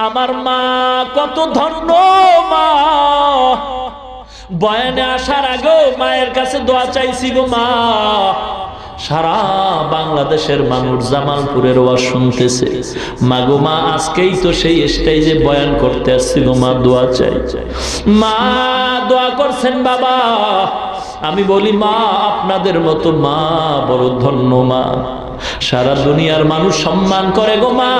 আমার মা কত ধন্য মা, বয়ানে আসার আগেও মায়ের কাছে দোয়া চাইছি গো মা। সারা বাংলাদেশের মানুষ জামালপুরের ওয়াজ শুনতেছে, মা গো মা আজকেই তো সেই স্টেজে বয়ান করতে আসছি গো মা, দোয়া চাই। মা দোয়া করছেন বাবা। আমি বলি মা আপনাদের মতো মা বড় ধন্য মা, সারা দুনিয়ার মানুষ সম্মান করে গো মা।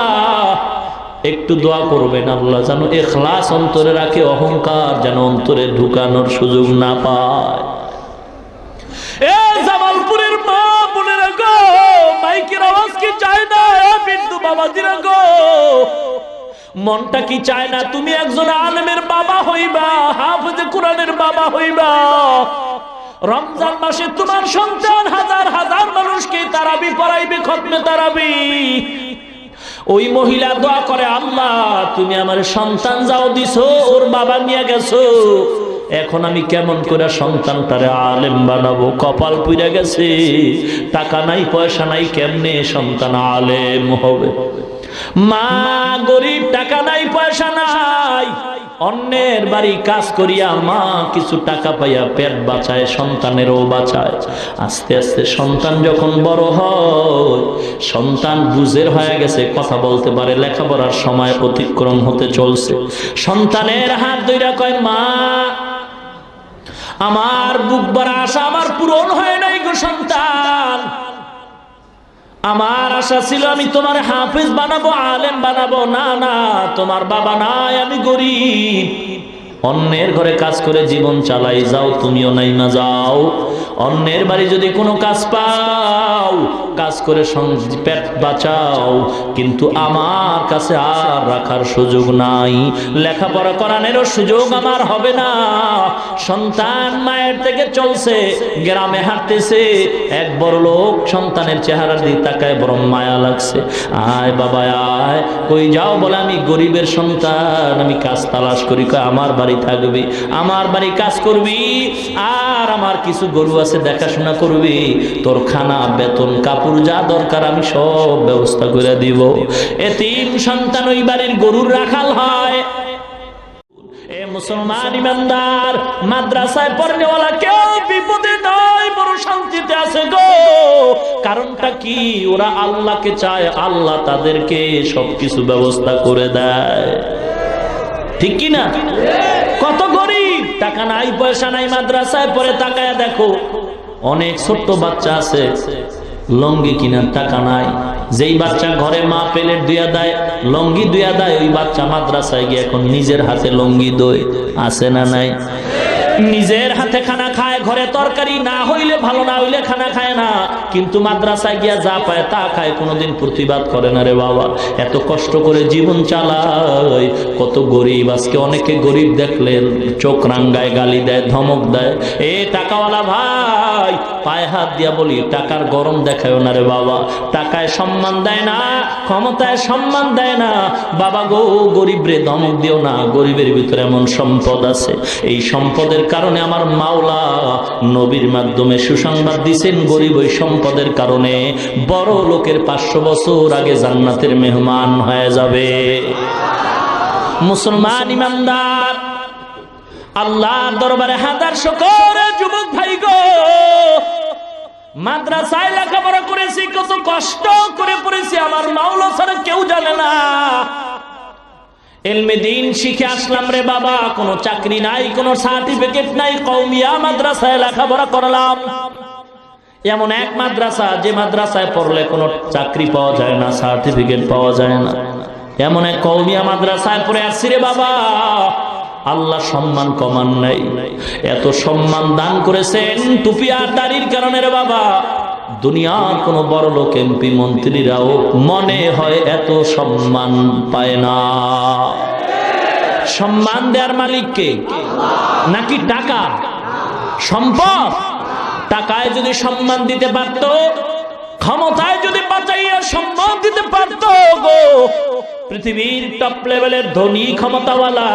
একটু দোয়া করবেন আল্লাহ যেন ইখলাস অন্তরে রাখে, অহংকার যেন অন্তরে ঢুকানোর সুযোগ না পায়। এ জামালপুরের মা বোনেরা গো, মাইকের আওয়াজ কি চায় না? বিন্দু বাবাজিরা গো, মনটা কি চায় না তুমি একজন আলেমের বাবা হইবা, হাফেজে কোরআনের বাবা হইবা? রমজান মাসে তোমার সন্তান হাজার হাজার মানুষকে তারাবি পড়াইবে, খতমে তারাবি। ওই মহিলা দোয়া করে, আল্লাহ তুমি আমার সন্তান যাও দিছো, ওর বাবা নিয়ে গেছো, এখন আমি কেমন করে সন্তানটারে আলেম বানাবো? কপাল পুড়ে গেছে, টাকা নাই পয়সা নাই, কেমনে সন্তান আলেম হবে? মা গরিব, টাকা নাই পয়সা নাই, অন্যের বাড়ি কাজ করিয়া মা কিছু টাকা পাইয়া পেট বাঁচায়, সন্তানেরও বাঁচায়। আস্তে আস্তে সন্তান যখন বড় হয়, সন্তান বুঝের হয়ে গেছে, কথা বলতে পারে, লেখাপড়ার সময় অতিক্রম হতে চলছে, সন্তানের হাত ধইরা কয়, মা আমার বুক ভরা আশা আমার পূরণ হয় নাই গো সন্তান, আমার আশা ছিল আমি তোমার হাফেজ বানাবো, আলেম বানাবো, না না তোমার বাবা নাই, আমি গরিব, অন্যের ঘরে কাজ করে জীবন চালাই, যাও তুমিও নাইমা যাও, অন্যের বাড়ি যদি কোনো কাজ পাও কাজ করে পেট বাঁচাও, কিন্তু আমার কাছে আর রাখার সুযোগ নাই, লেখাপড়া করানোরও সুযোগ আমার হবে না। সন্তান মায়ের থেকে চলছে, গ্রামে হাঁটতেছে, এক বড় লোক সন্তানের চেহারার দিকে তাকায়, বড় মায়া লাগছে, আয় বাবা আয়, কই যাও? বলে আমি গরিবের সন্তান, আমি কাজ তালাশ করি। কয় আমার বাড়ি থাকবি, আমার বাড়ি কাজ করবি, আর আমার কিছু গরু আছে দেখাশোনা করবি, তোর খানা বেতন কাপড় যা দরকার আমি সব ব্যবস্থা করে দিব। এতিম সন্তান ওই বাড়ির গরুর রাখাল হয়। এ মুসলমান ইমানদার, মাদ্রাসায় পড়নেওয়ালা কেউ বিপদে নাই, বড় শান্তিতে আছে গো। কারণটা কি? ওরা আল্লাহকে চায়, আল্লাহ তাদেরকে সবকিছু ব্যবস্থা করে দেয়, ঠিক কি না? কত গরিব, টাকা নাই পয়সা নাই, মাদ্রাসায় পড়ে, তাকায়া দেখো অনেক ছোট্ট বাচ্চা আছে লঙ্গি কিনার টাকা নাই, যেই বাচ্চা ঘরে মা প্লেট ধুইয়া দেয়, লঙ্গি ধুইয়া দেয়, ওই বাচ্চা মাদ্রাসায় গিয়ে এখন নিজের হাতে লঙ্গি দই, আছে না নাই? নিজের হাতে খানা খায়, ঘরে তরকারি না হইলে, ভালো না হইলে খানা খায় না, কিন্তু মাদ্রাসায় গিয়া যা পায় তা খায়, কোনোদিন প্রতিবাদ করে না রে বাবা। এত কষ্ট করে জীবন চালায়, কত গরিব আজকে, অনেকে গরিব দেখলে চোখ রাঙ্গায়, গালি দেয়, ধমক দেয়। এ টাকাওয়ালা ভাই, পায়ে হাত দিয়া বলি, টাকার গরম দেখায় না রে বাবা, টাকায় সম্মান দেয় না, ক্ষমতায় সম্মান দেয় না বাবা গো। গরিব রে ধমক দিও না, গরিবের ভিতরে এমন সম্পদ আছে, এই সম্পদের কারণে আমার মাওলা নবীর মাধ্যমে সুসংবাদ দিয়েছেন, গরিব ওই সম্পদের কারণে বড় লোকের 500 বছর আগে জান্নাতের মেহমান হয়ে যাবে। মুসলমান ইমানদার, আল্লাহর দরবারে হাজার শুকর। যুবক ভাই গো, মাদ্রাসায় লেখাপড়া করেছি, কত কষ্ট করে পড়েছি, আমার মাওলা ছাড়া কেউ জানে না। ইলমে দ্বীন শিখে আসলাম রে বাবা, কোনো চাকরি নাই, কোনো সার্টিফিকেট নাই, কওমিয়া মাদ্রাসায় লেখাপড়া করলাম। এমন এক মাদ্রাসা, যে মাদ্রাসায় পড়লে কোনো চাকরি পাওয়া যায় না, সার্টিফিকেট পাওয়া যায় না, এমন এক কওমিয়া মাদ্রাসায় পড়ে আসছি রে বাবা। আল্লাহ সম্মান কমান নাই, এত সম্মান দান করেছেন টুপি আর দাড়ির কারণে রে বাবা। দুনিয়ার কোন বড় লোক, এমপি, মন্ত্রীরাও মনে হয় এত সম্মান পায় না। সম্মান দেওয়ার মালিক কে? নাকি টাকা, সম্পদ? টাকায় যদি সম্মান দিতে পারত, ক্ষমতায় যদি বাঁচাইয়া সম্মান দিতে পারত গো, পৃথিবীর টপ লেভেলের ধনী ক্ষমতাওয়ালা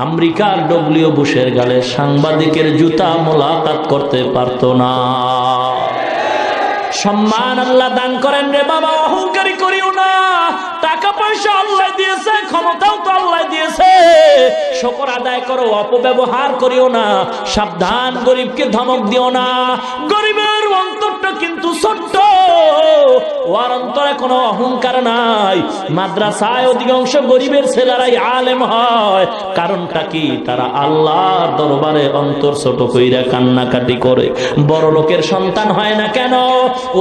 আমেরিকার ডব্লিউ বুশের গালে সাংবাদিকের জুতা মোলাকাত করতে পারত না। সম্মান আল্লাহ দান করেন রে বাবা, অহংকারী করিও না। টাকা পয়সা আল্লাহ দিয়েছে, ক্ষমতাও তো আল্লাহ দিয়েছে, শুকর আদায় করো, অপব্যবহার করিও না। সাবধান, গরিবকে ধমক দিও না। গরিবের অন্তরটা কিন্তু ছোট্ট, ওর অন্তরে কোনো অহংকার নাই। মাদ্রাসায় অধিকাংশ গরিবের ছেলেরাই আলেম হয়, কারণটা কি? তারা আল্লাহর দরবারে অন্তর ছোট কইরা কান্নাকাটি করে। বড় লোকের সন্তান হয় না কেন?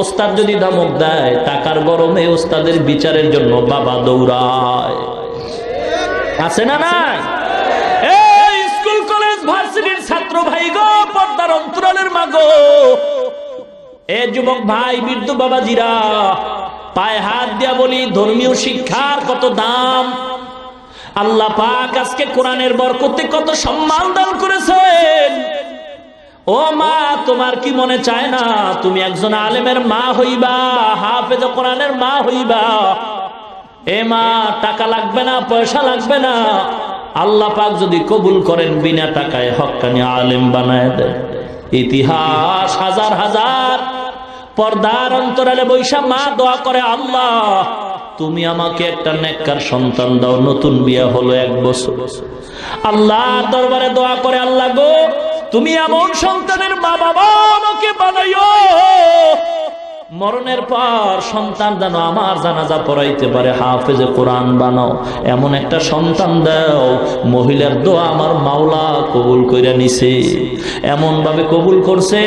ওস্তাদ যদি ধমক দেয়, টাকার গরমে ওস্তাদের বিচারের জন্য বাবা দৌড়ায়। আছে না নাই? এই স্কুল কলেজ ভার্সিটির ছাত্র ভাই গো, পর্দার অন্তরালের মা গো, এ যুবক ভাই, বৃদ্ধ বাবাজিরা, পায়ে হাত দিয়া বলি, ধর্মীয় শিক্ষার কত দাম। আল্লাহ পাক আজকে কোরআনের বরকতে কত সম্মান দান করেছেন। ও মা, তোমার কি মনে চায় না তুমি একজন আলেমের মা হইবা, হাফেজ কোরআনের মা হইবা? এ মা, টাকা লাগবে না, পয়সা লাগবে না, আল্লাহ পাক যদি কবুল করেন, বিনা টাকায় হক্কানি আলেম বানায় দেন। ইতিহাস হাজার হাজার পর্দার অন্তরালে বৈশা মা দোয়া করে, আল্লাহ তুমি আমাকে একটা নেককার সন্তান দাও। নতুন বিয়ে হলো 1 বছর, আল্লাহর দরবারে দোয়া করে, আল্লাহ গো, তুমি এমন সন্তানের মা বাবা আমাকে বানাইও, মরণের পর সন্তান যেন আমার জানাজা পড়াইতে পারে, হাফেজে কোরআন বানাও, এমন একটা সন্তান দাও। মহিলার দোয়া আমার মাওলা কবুল কইরা নিছে, এমন ভাবে কবুল করছে,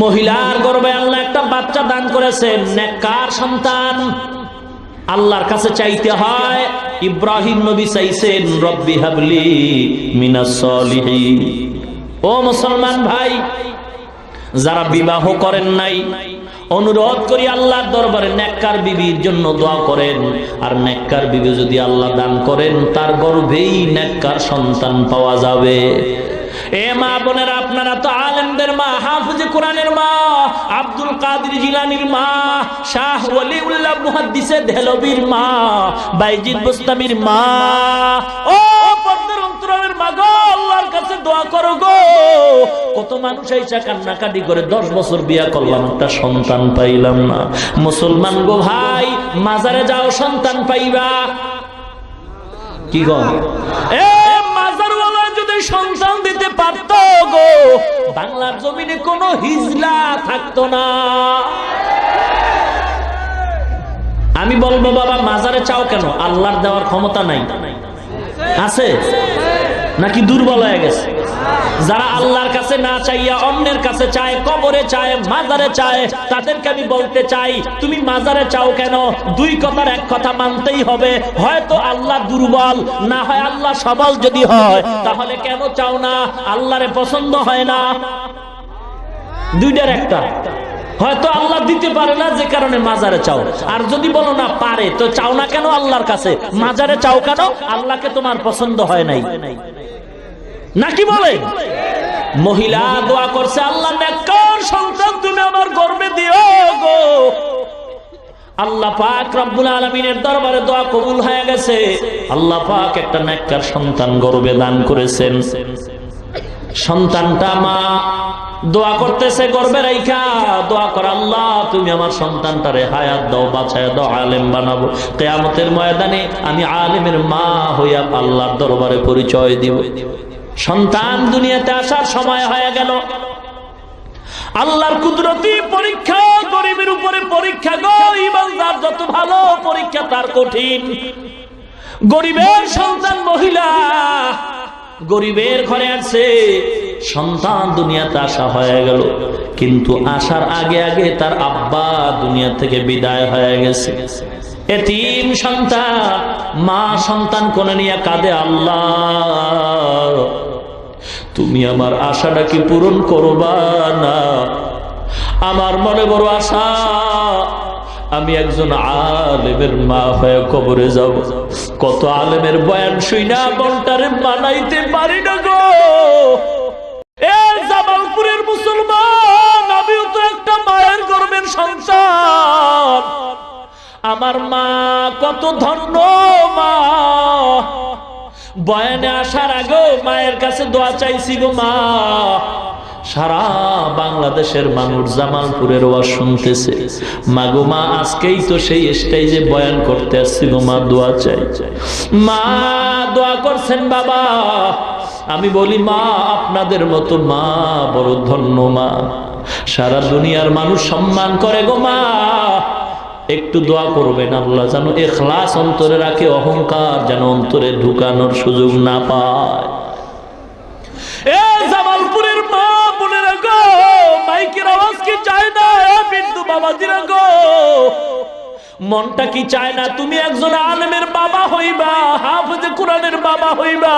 মহিলার গর্ভে আল্লাহ একটা বাচ্চা দান করেছেন, নেককার সন্তান। আল্লাহর কাছে চাইতে হয়। ইব্রাহিম নবী চাইছেন, রব্বি হাবলি মিনাস সলিহিন। ও মুসলমান ভাই, যারা বিবাহ করেন নাই, অনুরোধ করি আল্লাহর দরবারে নেককার বিবির জন্য দোয়া করেন। আর নেককার বিবি যদি আল্লাহ দান করেন, তার গর্ভেই নেককার সন্তান পাওয়া যাবে। এ মা বোনেরা, আপনারা তো আলেমদের মা, হাফেজে কোরআনের মা, আব্দুল কাদের জিলানীর মা, শাহ ওয়ালিউল্লাহ মুহাদ্দিসে দেহলভির মা, বাইজিদ বুস্তামির মা। ও পর্দার অন্তরালের মা গো, আল্লাহর কাছে দোয়া করো গো। কত মানুষ এইসা কান্নাকাটি করে, 10 বছর বিয়া করলাম, একটা সন্তান পাইলাম না। মুসলমান গো ভাই, মাজারে যাও, সন্তান পাইবা। কি গো, এ মাজারওয়ালা যদি সন্তান দিতে পারত গো, বাংলার জমিনে কোনো হিজলা থাকতো না। আমি বলবো, বাবা মাজারে চাও কেন? আল্লাহর দেওয়ার ক্ষমতা নাই? আছে নাকি দুর্বল হয়ে গেছে? যারা আল্লাহর কাছে না চাইয়া অন্যের কাছে চায়, কবরে চায়, মাজারে চায়, তাদেরকে আমি বলতে চাই, তুমি মাজারে চাও কেন? 2 কথার 1 কথা মানতেই হবে, হয়তো আল্লাহ দুর্বল, না হয় আল্লাহ সবল। যদি হয়, তাহলে কেন চাও না? আল্লাহরে পছন্দ হয় না, 2টার একটা। হয়তো আল্লাহ দিতে পারে না, যে কারণে মাজারে চাও। আর যদি বলো না পারে, তো চাও না কেন আল্লাহর কাছে? মাজারে চাও কেন? আল্লাহকে তোমার পছন্দ হয় নাই নাকি বলে? মহিলা দোয়া করছে, আল্লাহ নেককার সন্তান তুমি আমার গর্ভে দিও গো। আল্লাহ পাক রব্বুল আলামিনের দরবারে দোয়া কবুল হয়ে গেছে। আল্লাহ পাক একটা নেককার সন্তান গর্ভে দান করেছেন। সন্তানটা মা দোয়া করতেছে, গর্ভে রাইখা দোয়া কর, আল্লাহ তুমি আমার সন্তানটারে হায়াত দাও, বাঁচায় দাও, আলেম বানাবো। কিয়ামতের ময়দানে আমি আলেমের মা হইয়া আল্লাহর দরবারে পরিচয় দিব। সন্তান দুনিয়াতে আসার সময় হয়ে গেল। আল্লাহর কুদরতি পরীক্ষা, গরিবের উপরে পরীক্ষা গো। ইমানদার যত ভালো, পরীক্ষা তার কঠিন। গরিবের সন্তান মহিলা, গরিবের ঘরে আছে, সন্তান দুনিয়াতে আসা হয়ে গেল, কিন্তু আসার আগে আগে তার আব্বা দুনিয়া থেকে বিদায় হয়ে গেছে। এতিম সন্তান, মা সন্তান কোলে নিয়ে কাঁদে, আল্লাহ তুমি আমার আশাটা কি পূরণ করবা না? আমার মনে বড় আশা, আমি একজন আলেমের মা হয়ে কবরে যাব। কত আলেমের বয়ান শুইনা মনটারে মানাইতে পারি না গো। এ জামালপুরের মুসলমান, আমিও তো একটা মায়ের গর্ভের সন্তান। আমার মা কত ধন্য মা। বয়ানে আসার আগেও মায়ের কাছে দোয়া চাইছি গো মা, সারা বাংলাদেশের মানুষ জামালপুরের ওয়াজ শুনতেছে। মাগো মা, আজকেই তো সেই স্টেজে বয়ান করতে আসছি গো মা, দোয়া চাই। মা দোয়া করছেন বাবা। আমি বলি মা, আপনাদের মতো মা বড় ধন্য মা, সারা দুনিয়ার মানুষ সম্মান করে গো মা। একটু দোয়া করবেন আল্লাহ যেন ইখলাস অন্তরে রাখে, অহংকার যেন অন্তরে ঢুকানোর সুযোগ না পায়। এ জামালপুরের মা বোনেরা গো, মাইকের আওয়াজ কি চায় না? বিন্দু বাবাজিরা গো, মনটা কি চায় না তুমি একজন আলেমের বাবা হইবা, হাফেজে কোরআনের বাবা হইবা?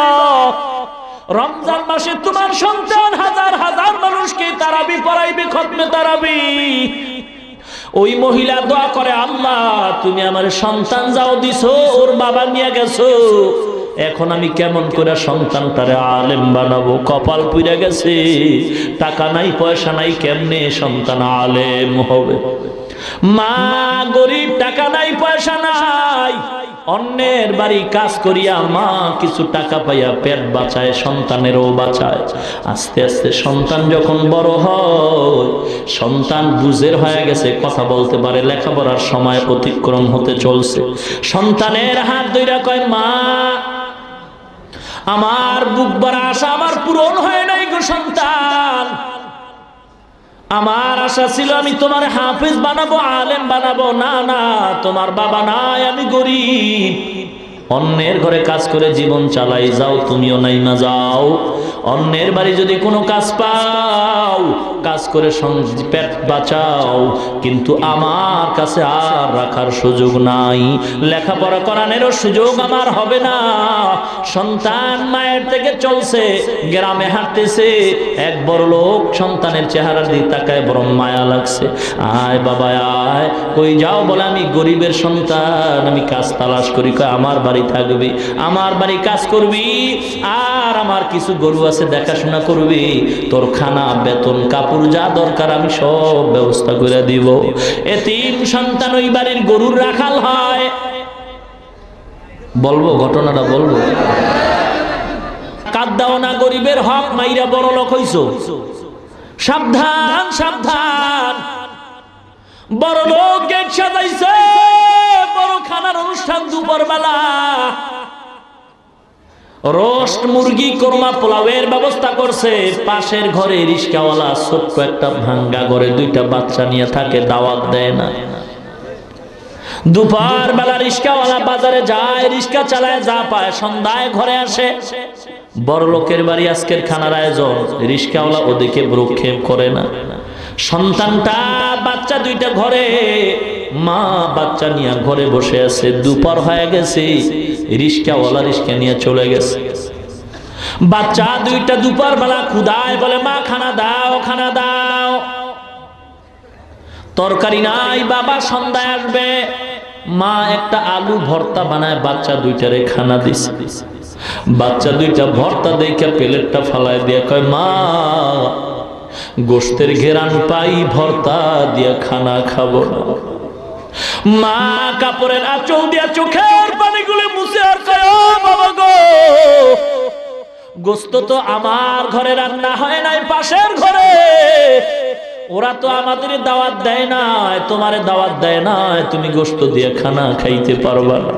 রমজান মাসে তোমার সন্তান হাজার হাজার মানুষকে তারাবি পড়াইবে, খতমে তারাবি। ওই মহিলা দোয়া করে, আল্লাহ তুমি আমার সন্তান যাও দিছো, ওর বাবা নিয়ে গেছো, এখন আমি কেমন করে সন্তানটারে আলেম বানাবো? কপাল পুড়ে গেছে, টাকা নাই পয়সা নাই, কেমনে সন্তান আলেম হবে? মা গরিব, টাকা নাই পয়সা নাই, অন্যের বাড়ি কাজ করিয়া মা কিছু টাকা পাইয়া পেট বাঁচায়, সন্তানেরও বাঁচায়। আস্তে আস্তে সন্তান যখন বড় হয়, সন্তান বুঝের হয়ে গেছে, কথা বলতে পারে, লেখাপড়ার সময় অতিক্রম হতে চলছে, সন্তানের হাত ধইরা কয়, মা আমার বুক ভরা আশা আমার পূরণ হয় নাই গো সন্তান। আমার আশা ছিল আমি তোমার হাফেজ বানাবো, আলেম বানাবো। না না, তোমার বাবা নাই, আমি গরিব, অন্যের ঘরে কাজ করে জীবন চালাই, যাও তুমিও নাইমা যাও। অন্যের বাড়ি যদি কোনো কাজ পাও, কাজ করে পেট বাঁচাও, কিন্তু আমার কাছে আর রাখার সুযোগ নাই, লেখাপড়া করানোরও সুযোগ আমার হবে না। সন্তান মায়ের থেকে চলছে, গ্রামে হাঁটতেছে, এক বড় লোক সন্তানের চেহারার দিকে তাকায়, বড় মায়া লাগছে। আয় বাবা আয়, কই যাও? বলে আমি গরিবের সন্তান, আমি কাজ তালাশ করি। কয় আমার বাড়ি থাকবি, আমার বাড়ি কাজ করবি, আর আমার কিছু গরু আছে দেখাশোনা করবি, তোর খানা বেতন কাপড় যা দরকার আমি সব ব্যবস্থা করে দিব। এতিম সন্তান ওই বাড়ির গরুর রাখাল হয়। বলবো ঘটনাটা বলবো? কাঁদাও না, গরিবের হক মাইরা বড় লোক হইছো, সাবধান সাবধান। বড় লোক গেট সাজাইছে, বড় খানার অনুষ্ঠান দুপুর বেলা, রোস্ট মুরগি, কোরমা, পোলাওয়ের ব্যবস্থা করছে। পাশের ঘরে রিস্কাওয়ালা ছোট্ট একটা ভাঙ্গা ঘরে দুইটা বাচ্চা নিয়ে থাকে, দাওয়াত দেয় না। দুপুর বেলা রিস্কাওয়ালা বাজারে যায়, রিস্কা চালায়, যা পায় সন্ধ্যায় ঘরে আসে। বড় লোকের বাড়ি আজকের খানার আয়োজন, রিস্কাওয়ালা ওদিকে ভ্রুক্ষেপ করে না। সন্তানটা বাচ্চা দুইটা ঘরে, মা বাচ্চা নিয়ে ঘরে বসে আছে, দুপুর হয়ে গেছে, রিস্কাওয়ালা রিস্কা নিয়ে চলে গেছে। বাচ্চা দুইটা দুপুর বেলা ক্ষুধায় বলে, মা খানা দাও, খানা দাও। তরকারি নাই, বাবা সন্ধ্যায় আসবে। মা একটা আলু ভর্তা বানায় বাচ্চা দুইটারে খানা দিছে। বাচ্চা দুইটা ভর্তা দেখে প্লেটটা ফালায় দিয়ে কয়, মা গোশতের ঘেরান পাই, ভর্তা দিয়া খানা খাবো না। মা কাপড়ের আঁচল দিয়া চোখের পানিগুলো মুছে আর কয়, ও বাবা গো, গোশত তো আমার ঘরে রান্না হয় নাই, পাশের ঘরে। ওরা তো আমাদের দাওয়াত দেয় না, তোমারে দাওয়াত দেয় না, তুমি গোশত দিয়ে খানা খাইতে পারবা না।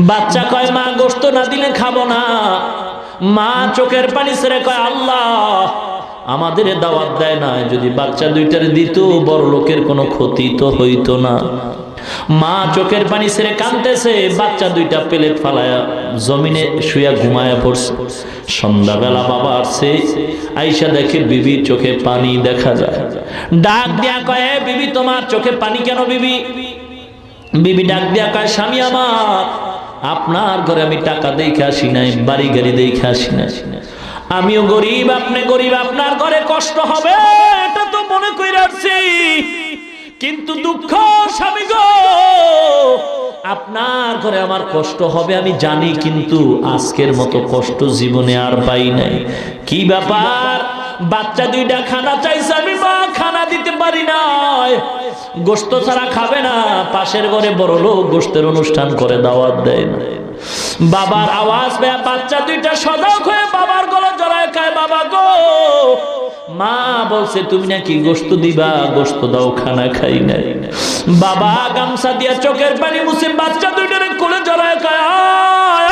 বাচ্চা কয়, মা গোশত না দিলে খাবো না। মা চোখের পানি ছেড়ে কয়, আল্লাহ আমাদের দাওয়াত দেয় না, যদি বাচ্চা দুইটার দিত বড় লোকের কোনো ক্ষতি তো হইতো না। মা চোখের পানি ছেড়ে কাঁদতেছে, বাচ্চা দুইটা প্লেট ফালায়া জমিনে শুয়া ঘুমায়া পড়ছে। সন্ধ্যাবেলা বাবা আসছে, আইসা দেখে বিবির চোখে পানি দেখা যায়। ডাক দিয়া কয়, বিবি তোমার চোখে পানি কেন? বিবি বিবি ডাক দিয়া কয়, স্বামী আমার, আপনার ঘরে আমি টাকা দেখে আসি নাই, বাড়ি গাড়ি দেখে আসি নাই, আমিও গরিব, আপনি গরিব, আপনার ঘরে কষ্ট হবে এটা তো মনে কইরা আসছি, কিন্তু দুঃখ স্বামী গো, আপনার ঘরে আমার কষ্ট হবে আমি জানি, কিন্তু আজকের মতো কষ্ট জীবনে আর পাই নাই। কি ব্যাপার? বাচ্চা দুইটা খানা চাইছে, আমি মা খানা দিতে পারি না, গোশত ছাড়া খাবে না। পাশের ঘরে বড় লোক গোশতের অনুষ্ঠান করে, দাওয়াত দেয় না। বাবার আওয়াজ পেয়ে বাচ্চা দুইটা সজাগ হয়ে বাবার গলা জড়ায় কয়, বাবা গো, মা বলছে তুমি নাকি গোশত দিবা, গোশত দাও, খানা খাই নাই। বাবা গামছা দিয়া চোখের পানি মুছে বাচ্চা দুইটারে কোলে জড়ায় কয়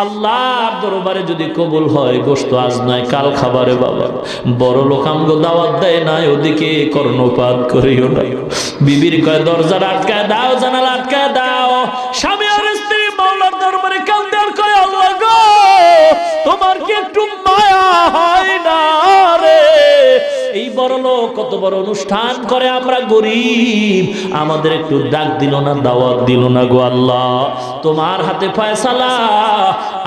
আল্লাহর দরবারে যদি কবুল হয় গোশত আজ নয় কাল খাবারে বাবা। বড় লোক আমগো দাওয়াত দেয় না, ওদিকে কর্ণপাত করিও না। বিবির কয় দরজা আটকায় দাও, জানালা আটকায় দাও। স্বামী আর স্ত্রী মাওলার দরবারে কান্দে আর কয় আল্লাহ গো তোমার কি একটু মায়া হয় না রে? এই বড় লোক কত বড় অনুষ্ঠান করে, আমরা গরিব, আমাদের একটু ডাক দিল না, দাওয়াত দিল না গো আল্লাহ। তোমার হাতে ফয়সালা,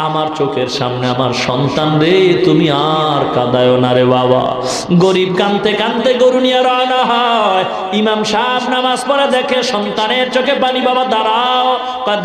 আমার চোখের সামনে আমার সন্তান রে, তুমি আর কাঁদায়ো না রে বাবা। গরিব কাঁদতে কাঁদতে গরু নিয়ে রওনা হয়। ইমাম সাহেব নামাজ পড়ে দেখে সন্তানের চোখে পানি। বাবা দাঁড়াও।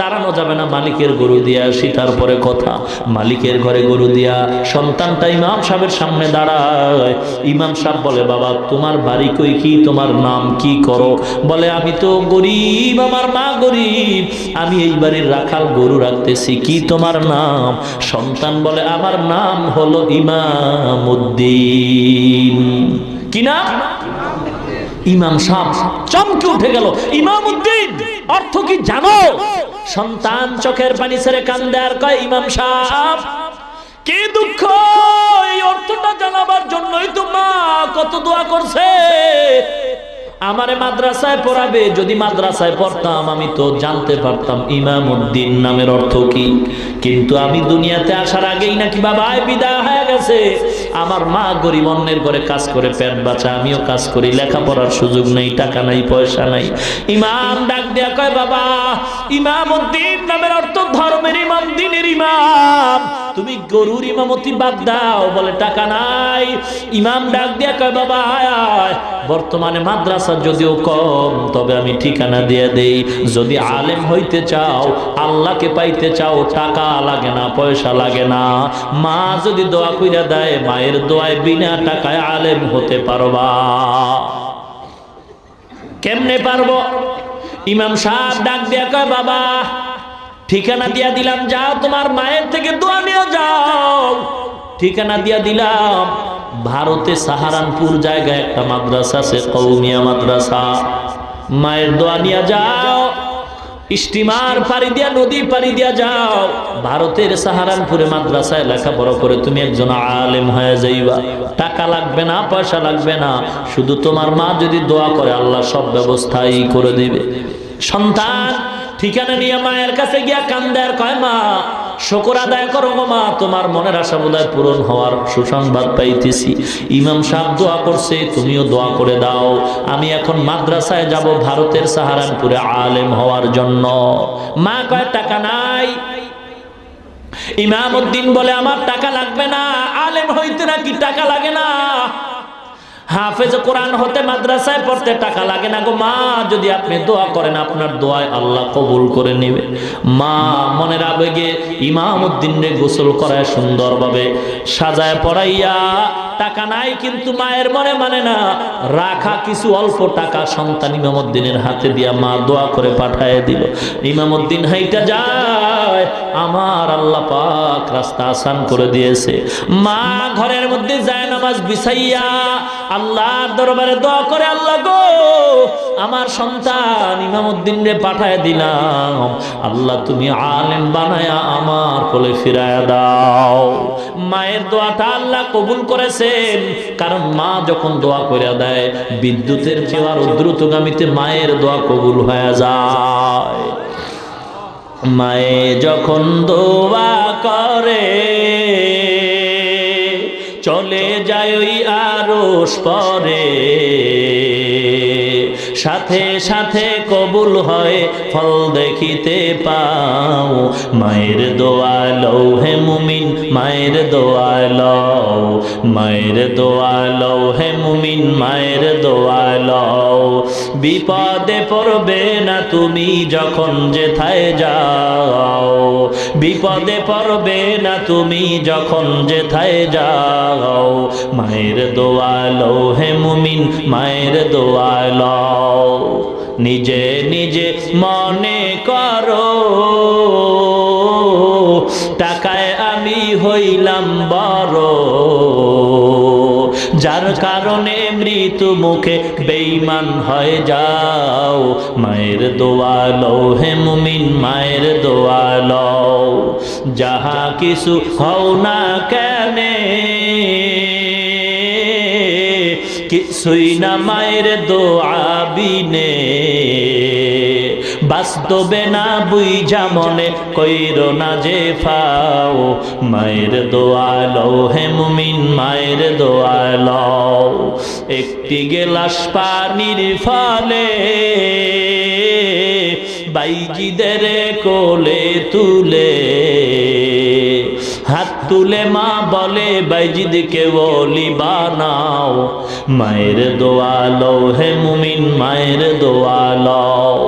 দাঁড়ানো যাবে না, মালিকের গরু দিয়া আসি তারপরে কথা। মালিকের ঘরে গরু দিয়া সন্তানটা ইমাম সাহেবের সামনে দাঁড়ায়। ইমাম সাহেব বলে বাবা তোমার বাড়ি কই, কি তোমার নাম, কি করো? বলে আমি তো গরিব, আমার মা গরিব, আমি এই বাড়ির রাখাল, গরু রাখতেছি। কি তোমার নাম? সন্তান বলে আমার নাম হলো ইমামউদ্দিন। কি নাম? ইমাম সাহেব চমকে উঠে গেল। ইমামউদ্দিন অর্থ কি জানো? সন্তান চোখের পানি ছেড়ে কান্দে আর কয় ইমাম সাহেব কি দুঃখ, এই অর্থটা জানাবার জন্যই তো মা কত দোয়া করছে। আমারে মাদ্রাসায় পড়াবে, যদি মাদ্রাসায় পড়তাম আমি তো জানতে পারতাম ইমামউদ্দিন নামের অর্থ কি। কিন্তু আমি দুনিয়াতে আসার আগেই নাকি বাবাই বিদায় হয়ে গেছে। আমার মা গরিব, অন্যের ঘরে কাজ করে পেট বাঁচা, আমিও কাজ করি, লেখাপড়ার সুযোগ নেই, টাকা নাই, পয়সা নাই। ইমাম ডাক দেয়া কয় বাবা ইমামউদ্দিন নামের অর্থ ধর্মের ইমাম, দ্বীনের ইমাম, তুমি গরুর ইমামতি বাদ দাও। বলে টাকা নাই। ইমাম ডাক দেয়া কয় বাবা আয় আয়, বর্তমানে মাদ্রাসা যদিও কম, তবে আমি ঠিকানা দিয়ে দেই। যদি আলেম হইতে চাও, আল্লাহকে পাইতে চাও, টাকা লাগে না, পয়সা লাগে না। মা যদি দোয়া কইরা দেয়, মায়ের দোয়ায় বিনা টাকায় আলেম হতে পারবা। কেমনে পারবো? ইমাম সাহেব ডাক দিয়া কয় বাবা ঠিকানা দিয়া দিলাম, যাও তোমার মায়ের থেকে দোয়া নিয়ে যাও। ঠিকানা দিয়া দিলাম, ভারতে সাহারানপুর জায়গায় একটা মাদ্রাসা আছে, কওমিয়া মাদ্রাসা। মায়ের দোয়া নিয়ে যাও, স্টিমার পাড়ি দিয়া, নদী পাড়ি দিয়া যাও, ভারতের সাহারানপুরে মাদ্রাসায় লেখাপড়া করে তুমি একজন আলেম হয়ে যাইবা। টাকা লাগবে না, পয়সা লাগবে না, শুধু তোমার মা যদি দোয়া করে আল্লাহ সব ব্যবস্থাই করে দিবে। সন্তান ঠিকানা নিয়ে মায়ের কাছে গিয়া কান্দে আর কয় মা শুকর আদায় করো গো মা, তোমার মনের আশা বোধহয় পূরণ হওয়ার সুসংবাদ পাইতেছি। ইমাম সাহেব দোয়া করছে, তুমিও দোয়া করে দাও। আমি এখন মাদ্রাসায় যাব ভারতের সাহারানপুরে আলেম হওয়ার জন্য। মা কয় টাকা নাই। ইমামউদ্দিন বলে আমার টাকা লাগবে না, আলেম হইতে নাকি টাকা লাগে না? হাফেজ কোরআন হতে মাদ্রাসায় পড়তে টাকা লাগে না গো মা, যদি আপনি দোয়া করেন আপনার দোয়ায় আল্লাহ কবুল করে নেবে। মা মনের আবেগে ইমামউদ্দিনকে গোসল করায় সুন্দরভাবে সাজায় পড়াইয়া, টাকা নাই কিন্তু মায়ের মনে মানে না, রাখা কিছু অল্প টাকা সন্তান ইমামউদ্দিনের হাতে দিয়া মা দোয়া করে পাঠায় দিল। ইমামউদ্দিন হাইটা যায়, আমার আল্লাহ পাক রাস্তা আসান করে দিয়েছে। মা ঘরের মধ্যে যায় নামাজ বিছাইয়া আল্লাহর দরবারে দোয়া করে, আল্লাহ গো আমার সন্তান ইমামউদ্দিনকে পাঠায় দিলাম, আল্লাহ তুমি আলেম বানায়া আমার কোলে ফিরায়া দাও। মায়ের দোয়াটা আল্লাহ কবুল করেছেন, কারণ মা যখন দোয়া করে দেয় বিদ্যুতের চেয়ে আরো দ্রুতগামীতে মায়ের দোয়া কবুল হয়ে যায়। মায়ে যখন দোয়া করে চলে যায় ওই আরশ পরে, সাথে সাথে কবুল হয় ফল দেখিতে পাও। মায়ের দোয়া লও হে মুমিন, মায়ের দোয়া লও, মায়ের দোয়া লও হে মুমিন, মায়ের দোয়া লও। বিপদে পড়বে না তুমি যখন যেথায় যাও, বিপদে পড়বে না তুমি যখন যেথায় যাও। মায়ের দোয়া লও হে মুমিন, মায়ের দোয়া লও। নিজে নিজে মনে করো টাকায় আমি আমি হইলাম বড়, যার কারণে মৃত্যু মুখে বেঈমান হয়ে যাও। মায়ের দোয়া লও হে মুমিন, মায়ের দোয়া লও। যাহা কিছু হও না কেনে, কিছুই না মায়ের দোয়া বিনে। বাস্তবে না বুঝা মনে কইরো না যে ফাও। মায়ের দোয়া লও হে মুমিন, মায়ের দোয়া লও। একটি গেলাস পানির ফলে বাইজিদের কোলে তুলে, হাত তুলে মা বলে বাইজিদকে ওলি বানাও। মায়ের দোয়া লও হে মুমিন, মায়ের দোয়া লও।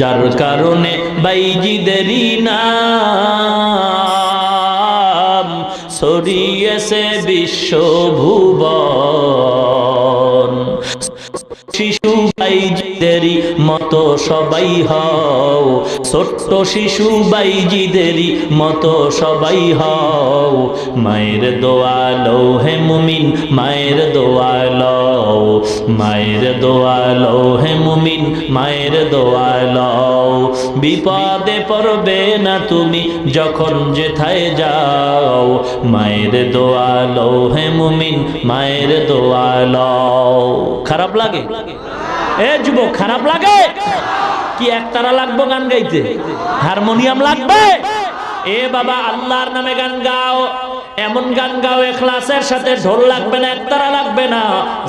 যার কারণে বাইজিদেরই নাম ছড়িয়েছে বিশ্বভুবন। শিশু বাইজিদেরই মতো সবাই হও, ছোট্ট শিশু বাইজিদেরই মতো সবাই হও। মায়ের দোয়া লও হে মুমিন, মায়ের দোয়া লও। মায়ের দোয়া লও হে মুমিন, মায়ের দোয়া লও। বিপদে পড়বে না তুমি যখন যেথায় যাও। মায়ের দোয়া লও হে মুমিন, মায়ের দোয়া লও। খারাপ লাগে এ যুবক, খারাপ লাগে কি? একতারা লাগবে গান গাইতে, হারমোনিয়াম লাগবে? এ বাবা, আল্লাহর নামে গান গাও, এমন গান গাও ইখলাসের সাথে। ঢোল লাগবে না, একতারা লাগবে না।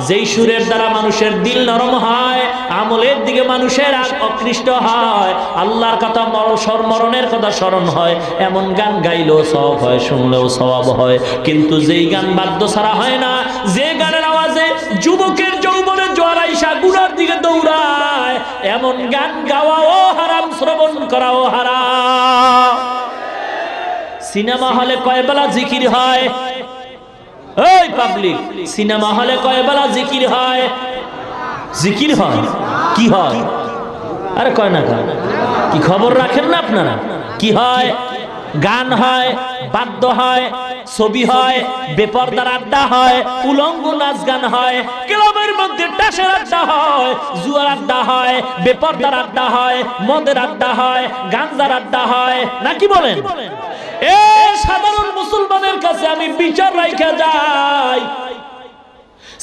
যেই সুরের দ্বারা মানুষের দিল নরম হয়, আমলের দিকে মানুষের আকৃষ্ট হয়, আল্লাহর কথা মরণের কথা স্মরণ হয়, এমন গান গাইলেও সওয়াব হয়, শুনলেও সওয়াব হয়। কিন্তু যেই গান বাদ্য ছাড়া হয় না, যে গানের আওয়াজে যুবকের যৌবনের জোয়ার আইসা গুনার দিকে দৌড়ায়, এমন গান গাওয়াও হারাম, শ্রবণ করাও হারাম। সিনেমা হলে কয় বেলা জিকির হয়? এই পাবলিক, সিনেমা হলে কয় বেলা জিকির হয়? জিকির হয় কি হয়? আরে কয় না কয়, কি খবর রাখেন না আপনারা? কি হয়? গান হয়, বাদ্য হয়, ছবি হয়, বেপরদার আড্ডা হয়, উলঙ্গ নাচ গান হয়, ক্লাবের মধ্যে টাসের আড্ডা হয়, জুয়ার আড্ডা হয়, বেপরদার আড্ডা হয়, মদের আড্ডা হয়, গাঞ্জার আড্ডা হয়, নাকি বলেন? এ সাধারণ মুসলমানের কাছে আমি বিচার রাইখা যাই,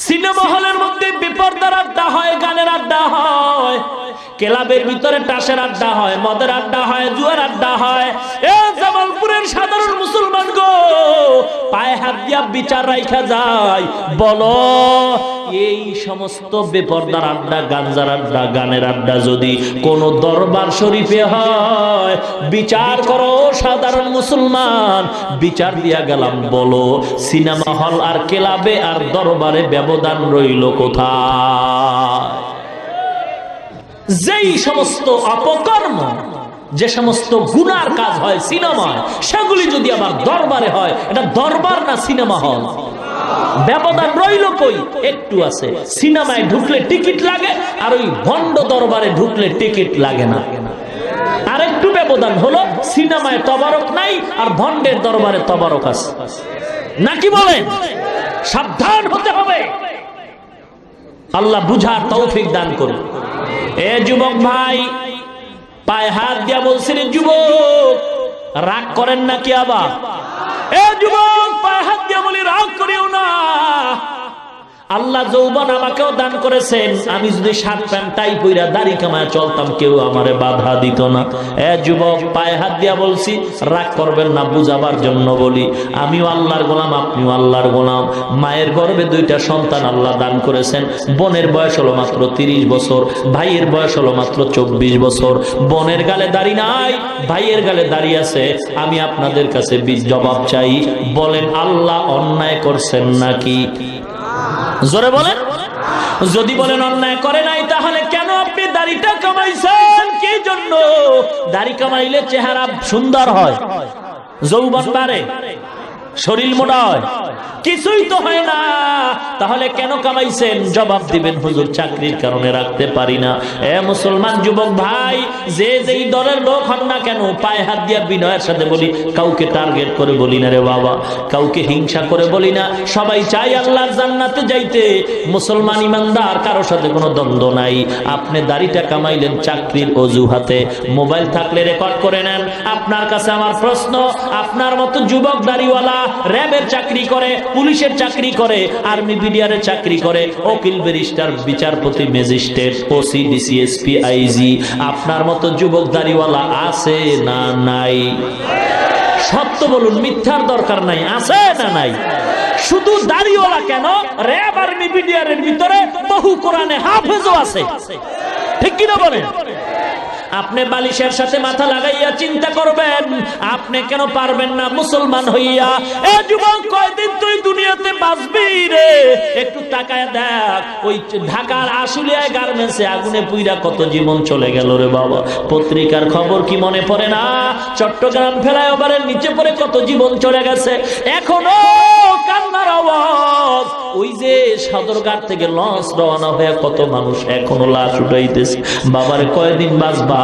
সিনেমা হলের মধ্যে বেপরদার আড্ডা হয়, গানের আড্ডা হয়, ক্লাবের ভিতরে টাসের আড্ডা হয়, মদের আড্ডা হয়, জুয়ার আড্ডা হয়। এ জামালপুরের সাধারণ মুসলমান গো, পায়ে হাত দিয়া বিচার রাইখা যায়, বলো এই সমস্ত বেপরদার আড্ডা, গাঞ্জার আড্ডা, গানের আড্ডা যদি কোন দরবার শরীফে হয়, বিচার করো সাধারণ মুসলমান। বিচার দিয়া গেলাম, বলো সিনেমা হল আর ক্লাবে আর দরবারে ব্যবধান রইল কোথায়? যেই সমস্ত অপকর্ম, যে সমস্ত গুনার কাজ হয় সিনেমায়, সেগুলি যদি আবার দরবারে হয়, এটা দরবার না সিনেমা হল? ব্যবধান রইল কই? একটু আছে। সিনেমায় ঢুকলে টিকিট লাগে, আর ওই ভণ্ড দরবারে ঢুকলে টিকিট লাগে না। আর একটু ব্যবধান হলো, সিনেমায় তবারক নাই আর ভণ্ডের দরবারে তবারক আছে, নাকি বলেন? সাবধান হতে হবে। আল্লাহ বুঝার তৌফিক দান করুন। এ যুবক ভাই, পায়ে হাত দিয়া বলছেন, যুবক রাগ করেন নাকি আবার? এ যুবক, পায়ে হাত দিয়া বলি রাগ করিও না। আল্লাহ যৌবন আমাকেও দান করেছেন। আমি যদি শার্ট প্যান্ট টাই পইরা দাড়ি কামায় চলতাম, কেউ আমারে বাধা দিত না। এ যুবক, পায়ে হাত দিয়া বলছি, রাগ করবেন না, বুঝাবার জন্য বলি। আমিও আল্লাহর গোলাম, আপনিও আল্লাহর গোলাম। মায়ের গর্ভে দুইটা সন্তান আল্লাহ দান করেছেন। বোনের বয়স হলো মাত্র 30 বছর, ভাইয়ের বয়স হলো মাত্র 24 বছর। বোনের গালে দাড়ি নাই, ভাইয়ের গালে দাড়ি আছে। আমি আপনাদের কাছে জবাব চাই, বলেন আল্লাহ অন্যায় করছেন নাকি? জোরে বলেন। যদি বলেন অন্যায় করে নাই, তাহলে কেন আপনি দাড়িটা কামাইছেন? কি জন্য? দাড়ি কামাইলে চেহারা সুন্দর হয়, যৌবন বাড়ে, শরীর মোটা হয়, কিছুই তো হয় না। তাহলে কেন কামাইছেন? জবাব দিবেন, হুজুর চাকরির কারণে রাখতে পারি না। এ মুসলমান যুবক ভাই, যে যেই দলের লোক হন না কেন, পায়ে হাত দিয়া বিনয়ের সাথে বলি, কাউকে টার্গেট করে বলি না রে বাবা, কাউকে হিংসা করে বলি না। সবাই চাই আল্লাহর জান্নাতে যাইতে। মুসলমান ইমানদার, কারোর সাথে কোনো দ্বন্দ্ব নাই। আপনি দাড়িটা কামাইলেন চাকরির অজুহাতে, মোবাইল থাকলে রেকর্ড করে নেন। আপনার কাছে আমার প্রশ্ন, আপনার মতো যুবক দাড়িওয়ালা র্যাবের চাকরি করে, পুলিশের চাকরি করে, আর্মি বিডিআরের চাকরি করে, উকিল ব্যারিস্টার বিচারপতি magistrate OC DC SP IG, আপনার মতো যুবক দাড়িওয়ালা আছে না নাই? সত্য বলুন, মিথ্যার দরকার নাই, আছে না নাই? শুধু দাড়িওয়ালা কেন, র্যাব আর্মি বিডিআরের ভিতরে বহু কোরআনে হাফেজও আছে, ঠিক কিনা বলেন? আপনি বালিশের সাথে মাথা লাগাইয়া চিন্তা করবেন, আপনি কেন পারবেন না মুসলমান হইয়া? এ যুবক, কয়দিন তুই দুনিয়াতে বাঁচবি রে? একটু তাকায় দেখ, ওই ঢাকার আশুলিয়ায় গার্মেন্টসে আগুনে পুইরা কত জীবন চলে গেল রে বাবা। পত্রিকার খবর কি মনে পড়ে না? চট্টগ্রাম ফ্লাইওভারের নিচে পড়ে কত জীবন চলে গেছে, এখনো কান্নার আওয়াজ। ওই যে সদরঘাট থেকে লঞ্চ রওনা হয়ে কত মানুষ এখনো লাশ উঠাইতেছে। বাবারে, কয়দিন বাঁচবা?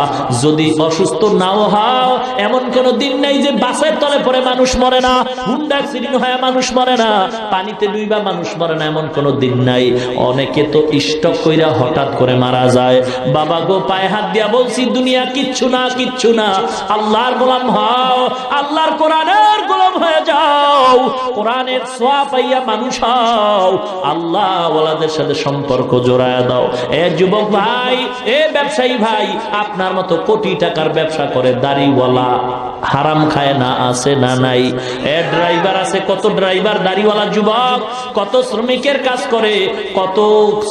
যদি অসুস্থ নাও হও, এমন কোন দিন নাই যে বাসের তলে পড়ে মানুষ মরে না, হুন্ডা অ্যাক্সিডেন্ট হয়ে মানুষ মরে না, পানিতে ডুইবা মানুষ মরে না, এমন কোন দিন নাই। অনেকে তো স্ট্রোক কইরা হঠাৎ করে মারা যায়। বাবা গো, পায়ে হাত দিয়া বলছি, দুনিয়া কিচ্ছু না, কিচ্ছু না। আল্লাহর গোলাম হও, আল্লাহর কোরআনের গোলাম হয়ে যাও, কোরআনের ছোঁয়া পাইয়া মানুষ হও, আল্লাহ ওয়ালাদের সাথে সম্পর্ক জোড়ায় দাও। এ যুবক ভাই, এ ব্যবসায়ী ভাই, আপনার মতো কোটি টাকার ব্যবসা করে দাড়িওয়ালা হারাম খায় না, আছে না নাই? এ ড্রাইভার আছে, কত ড্রাইভার দাড়িওয়ালা যুবক, কত শ্রমিকের কাজ করে, কত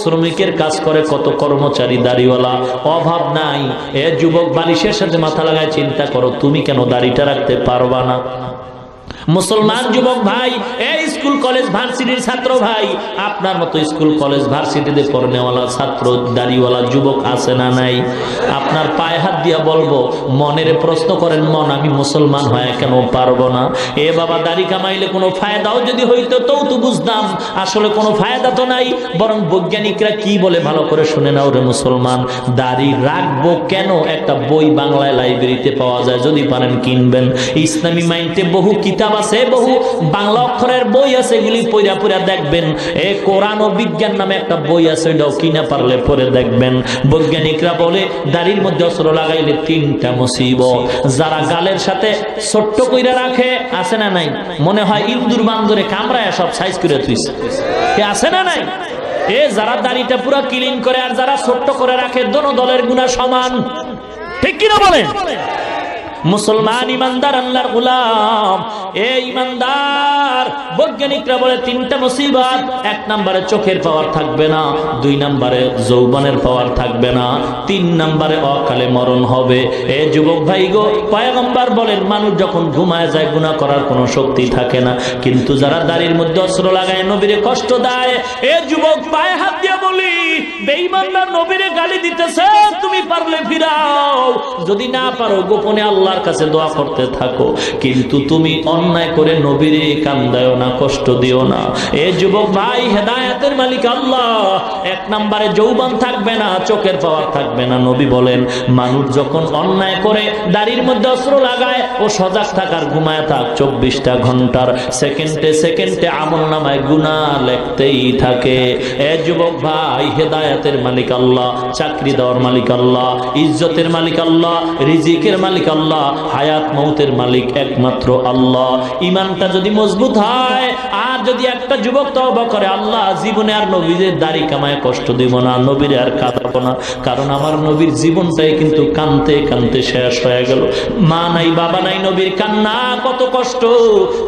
শ্রমিকের কাজ করে, কত কর্মচারী দাড়িওয়ালা, অভাব নাই। এ যুবক, বালিশের সাথে মাথা লাগায় চিন্তা করো, তুমি কেন দাড়িটা রাখতে পারবা না? মুসলমান যুবক ভাই, এই স্কুল কলেজ ভার্সিটির ছাত্র ভাই, আপনার মতো স্কুল কলেজ ভার্সিটিতে পড়নেওয়ালা ছাত্র দাড়িওয়ালা যুবক আছে না নাই? আপনার পায়ে হাত দিয়া বলবো, মনের প্রশ্ন করেন, মন আমি মুসলমান হয়ে কেন পারবো না? এ বাবা, দাড়ি কামাইলে কোনো ফায়দাও যদি হইতো তো বুঝতাম, আসলে কোনো ফায়দা তো নাই। বরং বৈজ্ঞানিকরা কি বলে ভালো করে শুনে নাও রে মুসলমান, দাড়ি রাখবো কেন? একটা বই বাংলায় লাইব্রেরিতে পাওয়া যায়, যদি পারেন কিনবেন। ইসলামী মাইন্ডে বহু কিতাব আছে, বহু বাংলা অক্ষরের বই আছে, এগুলি পড়া পড়া দেখবেন। এ কোরআন ও বিজ্ঞান নামে একটা বই আছে, এটাও কিনা পারলে পড়ে দেখবেন। বৈজ্ঞানিকরা বলে, দাড়ির মধ্যে অস্ত্র লাগাইলে 3টা মুসিবত। যারা গালের সাথে ছোট্ট কইরা রাখে, আছে না নাই? মনে হয় ইন্দুর বান্দরে কামড়ায় সব সাইজ করে তুইছে, আছে না নাই? এ যারা দাড়িটা পুরো ক্লিন করে আর যারা ছোট্ট করে রাখে, দোনো দলের গুনাহ সমান, ঠিক কিনা বলেন? মুসলমান ইমানদার, আল্লাহর গোলাম, এ ইমানদার, বৈজ্ঞানিকরা বলে 3টা মুসিবত। 1 নম্বরে চোখের পাওয়ার থাকবে না, 2 নম্বরে যৌবনের পাওয়ার থাকবে না, 3 নম্বরে অকালে মরণ হবে। এ যুবক ভাই গো, পয়গম্বর বলেন, মানুষ যখন ঘুমায় যায় গুনাহ করার কোনো শক্তি থাকে না, কিন্তু যারা দাড়ির মধ্যে অস্ত্র লাগায় নবীরে কষ্ট দেয়, এ যুবক পায়ে হাত দিয়ে বলি, বেঈমানরা নবীরে গালি দিতেছে, তুমি পারলে ফিরাও, যদি না পারো গোপনে আল্লাহর কাছে দোয়া করতে থাকো, কিন্তু তুমি অন্যায় করে নবীরে কান্দায়ও না, কষ্ট দিও না। এ যুবক ভাই, হেদায়েতের মালিক আল্লাহ। 1 নম্বরে যৌবন থাকবে না, চোখের পাওয়ার থাকবে না। নবী বলেন, মানুষ যখন অন্যায় করে দাড়ির মধ্যে অস্ত্র লাগায়, ও সজাগ থাকার, ঘুমায় থাক 24টা ঘন্টার, সেকেন্ডে সেকেন্ডে আমলনামায় গুনাহ লিখতেই থাকে। এ যুবক ভাই, হেদায়েতের মালিক আল্লাহ, চাকরি দেওয়ার মালিক আল্লাহ, ইজ্জতের মালিক আল্লাহ, রিজিকের মালিক আল্লাহ, হায়াত মৌতের মালিক একমাত্র আল্লাহ। ইমানটা যদি মজবুত হয়, আর যদি একটা যুবক তওবা করে, আল্লাহ জীবনে আর নবীদের দাড়ি কামায় কষ্ট দিব না, নবীর আর কাঁদাবো না, কারণ আমার নবীর জীবনটাই কিন্তু কানতে কানতে শেষ হয়ে গেল। মা নাই, বাবা নাই, নবীর কান্না কত কষ্ট,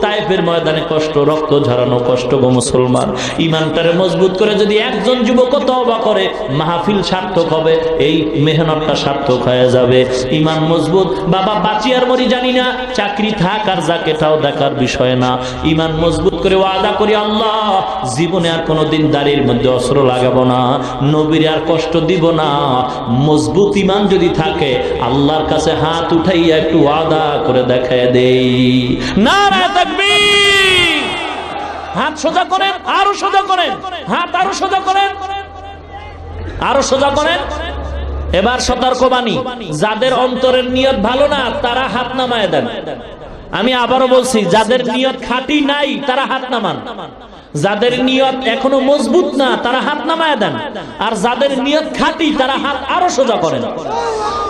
তায়েফের ময়দানে কষ্ট, রক্ত ঝরানো কষ্ট গো মুসলমান। ইমানটারে মজবুত করে যদি একজন যুবক তওবা করে, মাহফিল সার্থক হবে, এই মেহনতটা সার্থক হয়ে যাবে। ইমান মজবুত, বাবা বাঁচি আর মরি জানি না, চাকরি থাক আর যাক, এটাও দেখার বিষয় না। ইমান মজবুত করে ওয়াদা করি, আল্লাহ জীবনে আর কোনোদিন দাড়ির মধ্যে অস্ত্র লাগাবো না, নবীর আর কষ্ট দিব না। মজবুত ইমান যদি থাকে, আল্লাহর কাছে হাত উঠাইয়া একটু ওয়াদা করে দেখায় দেই, নারায়ে তাকবীর। হাত সোজা করেন, আরো সোজা করেন, হাত আরো সোজা করেন, আরো সোজা করেন। এবার সতর্কবাণী, যাদের অন্তরের নিয়ত ভালো না তারা হাত নামায় দেন। আমি আবারও বলছি, যাদের নিয়ত খাঁটি নাই তারা হাত নামান। যাদের নিয়ত এখনো মজবুত না তারা হাত নামায় দেন, আর যাদের নিয়ত খাঁটি তারা হাত আরো সোজা করেন।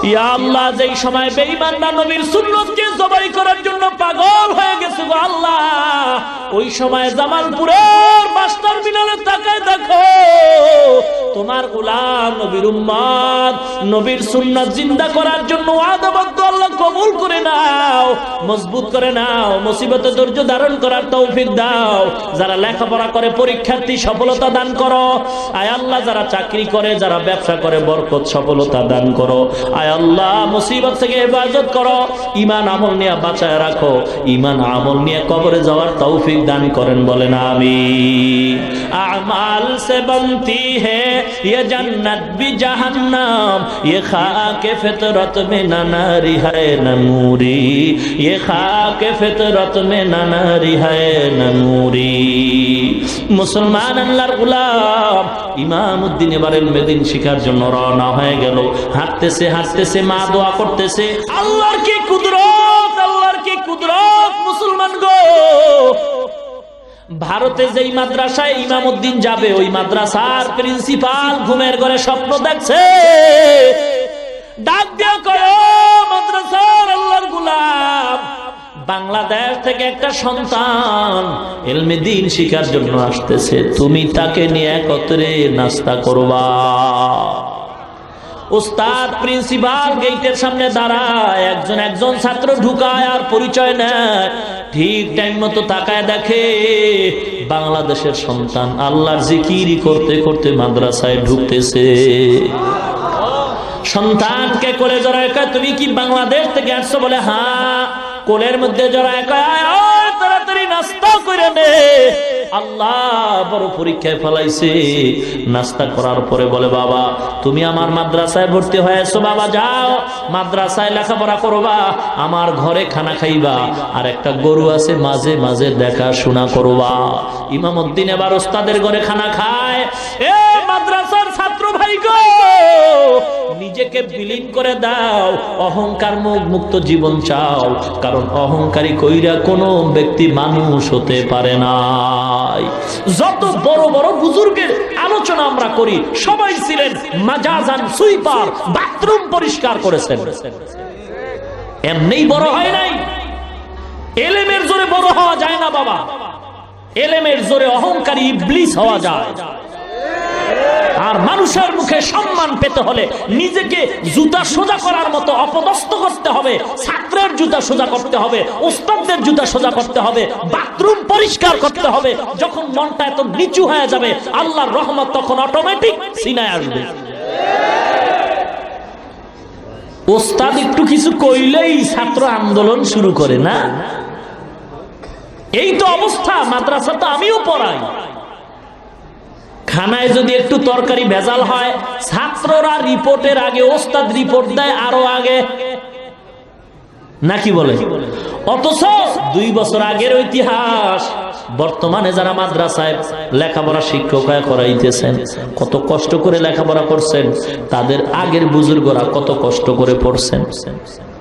ইয়া আল্লাহ, যেই সময় বেঈমানরা নবীর সুন্নতকে জবাই করার জন্য পাগল হয়ে গেছে গো আল্লাহ, ওই সময় জামালপুরের বাস টার্মিনালে তাকায় দেখো তোমার গোলাম নবীর উম্মত নবীর সুন্নাত জিন্দা করার জন্য ওয়াদাবদ্ধ। আল্লাহ কবুল করে নাও, মজবুত করে নাও, মুসিবতে ধৈর্য ধারণ করার তৌফিক দাও। যারা লেখাপড়া করে পরীক্ষার্থী সফলতা দান করো আয় আল্লাহ, যারা চাকরি করে যারা ব্যবসা করে বরকত সফলতা দান করো আয় আল্লাহ, মুসিবত থেকে হেফাজত করো, ইমান আমল নিয়ে বাঁচায় রাখো, ইমান আমল নিয়ে কবরে যাওয়ার তৌফিক দান করেন, বলেন আমিন। আমাল সে বনতি হে ये जन्नत भी जहन्नम, ये खाके फितरत में न नारी है न नूरी, ये खाके फितरत में न नारी है न नूरी। মুসলমান আল্লাহর গোলাম ইমামউদ্দিন এবারে মেদিন শিখার জন্য রওনা হয়ে গেল। হাঁটতেছে হাঁটতেছে মা দোয়া করতেছে, আল্লাহর কি কুদরত, আল্লাহর কি কুদরত। মুসলমান গো, ভারতে যেই মাদ্রাসায় ইমামউদ্দিন যাবে ওই মাদ্রাসার প্রিন্সিপাল ঘুমের ঘরে স্বপ্ন দেখছে, ডাক দিয়া কয় মাদ্রাসার আল্লাহর গোলাম, বাংলাদেশ থেকে একটা সন্তান ইলমে দ্বীন শিখার জন্য আসতেছে, তুমি তাকে নিয়ে একত্রে নাস্তা করবা। উস্তাদ প্রিন্সিপাল গেটের সামনে দাঁড়ায়, একজন ছাত্র ঢুকায় আর পরিচয় নেয়। ঠিক টাইম মতো তাকায় দেখে বাংলাদেশের সন্তান আল্লাহর জিকির করতে করতে মাদ্রাসায় ঢুকতেছে। সন্তানকে কোলে জড়ায় কয়, তুমি কি বাংলাদেশ থেকে আসছো? বলে হ্যাঁ। কোলের মধ্যে জড়ায় কয়, তাড়াতাড়ি নাস্তা করে নে, আল্লাহ বড় পরীক্ষায় ফেলাইছে। নাস্তা করার পরে বলে, বাবা তুমি আমার মাদ্রাসায় ভর্তি হয়েছো, বাবা যাও মাদ্রাসায় লেখাপড়া করবা, আমার ঘরে খানা খাইবা, আর একটা গরু আছে মাঝে মাঝে দেখাশোনা করবা। ইমামউদ্দিন এবার ওস্তাদের ঘরে খানা খায়। এ মাদ্রাসার ছাত্র ভাই গো, নিজেকে বিলীন করে দাও, অহংকার মুক্ত জীবন চাও, কারণ অহংকারী কইরা কোনো ব্যক্তি মানুষ হতে পারে না। যত বড় বড় বুজুর্গের আলোচনা আমরা করি, সবাই ছিলেন মাজাজান সুইপার, বাথরুম পরিষ্কার করেছেন, এমনি বড় হয় নাই। এলেমের জোরে বড় হওয়া যায় না বাবা, এলেমের জোরে অহংকারী ইবলিস হওয়া যায়। আর মানুষের মুখে সম্মান পেতে হলে নিজেকে জুতা সোজা করার মতো অপদস্থ করতে হবে, ছাত্রের জুতা সোজা করতে হবে, ওস্তাদদের জুতা সোজা করতে হবে, বাথরুম পরিষ্কার করতে হবে। যখন মনটা এত নিচু হয়ে যাবে আল্লাহর রহমত তখন অটোমেটিক সিনায় আসবে। ওস্তাদ একটু কিছু কইলেই ছাত্র আন্দোলন শুরু করে না, এই তো অবস্থা। মাদ্রাসা তো আমিও পড়াই, খানায় যদি একটু তরকারি ভেজাল হয় ছাত্ররা রিপোর্টের আগে ওস্তাদ রিপোর্ট দেয় আরো আগে, নাকি বলে? অথচ 2 বছর আগের ইতিহাস বর্তমানে যারা মাদ্রাসায় লেখাপড়া শিক্ষক হয়ে করাইতেছেন, কত কষ্ট করে লেখাপড়া করছেন, তাদের আগের বুজুর্গরা কত কষ্ট করে পড়ছেন।